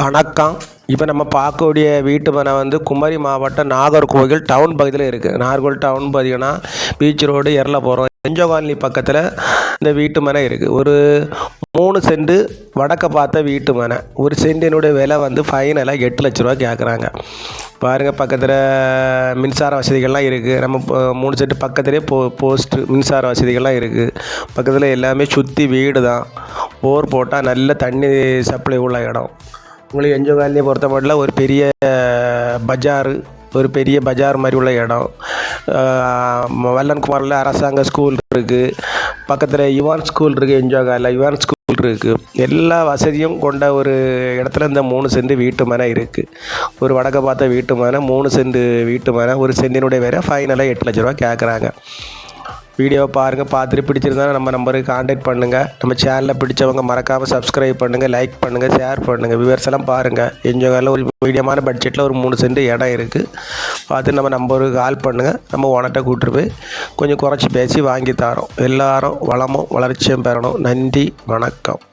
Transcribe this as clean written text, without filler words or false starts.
வணக்கம். இப்போ நம்ம பார்க்கக்கூடிய வீட்டு மனை வந்து குமரி மாவட்டம் நாகர்கோவில் டவுன் பகுதியில் இருக்குது. நாகர்கோவில் டவுன் பார்த்தீங்கன்னா பீச் ரோடு எர்லபுரம் என்ஜோ காலனி பக்கத்தில் இந்த வீட்டு மனை இருக்குது. ஒரு 3 சென்ட் வடக்க பார்த்த வீட்டு மனை. ஒரு சென்டினுடைய விலை வந்து ஃபைனலாக 8 லட்ச ரூபா கேட்குறாங்க. பாருங்கள், பக்கத்தில் மின்சார வசதிகள்லாம் இருக்குது. நம்ம 3 சென்ட் பக்கத்துலேயே போஸ்ட்டு மின்சார வசதிகள்லாம் இருக்குது. பக்கத்தில் எல்லாமே சுற்றி வீடு தான். போர் போட்டால் நல்ல தண்ணி சப்ளை உள்ள இடம். உங்களுக்கு என்ஜோ காலனியை பொறுத்த மட்டும் ஒரு பெரிய பஜார் மாதிரி உள்ள இடம். வல்லன்குமாரில் அரசாங்க ஸ்கூல் இருக்குது. பக்கத்தில் யுவான் ஸ்கூல் இருக்குது. என்ஜோ காலனியில் யுவான் ஸ்கூல் இருக்குது. எல்லா வசதியும் கொண்ட ஒரு இடத்துல இந்த 3 சென்ட் வீட்டு மனை இருக்குது. ஒரு வடக்க பார்த்த வீட்டு மனை, 3 சென்ட் வீட்டு மனை. ஒரு சென்டினுடைய விலை ஃபைனலாக 8 லட்ச ரூபா கேட்குறாங்க. வீடியோவை பாருங்கள், பார்த்துட்டு பிடிச்சிருந்தாலும் நம்ம நம்பருக்கு கான்டாக்ட் பண்ணுங்கள். நம்ம சேனலில் பிடிச்சவங்க மறக்காமல் சப்ஸ்கிரைப் பண்ணுங்கள், லைக் பண்ணுங்கள், ஷேர் பண்ணுங்கள். வியூவர்ஸ் எல்லாம் பாருங்கள். என்ஜோ காலனியில் ஒரு மீடியமான பட்ஜெட்டில் ஒரு 3 சென்ட் இடம் இருக்குது. பார்த்து நம்ம நம்பருக்கு கால் பண்ணுங்கள். நம்ம ஓனர்கிட்ட கூப்பிட்டு போய் கொஞ்சம் குறைச்சி பேசி வாங்கி தரோம். எல்லாரும் வளமும் வளர்ச்சியும் பெறணும். நன்றி, வணக்கம்.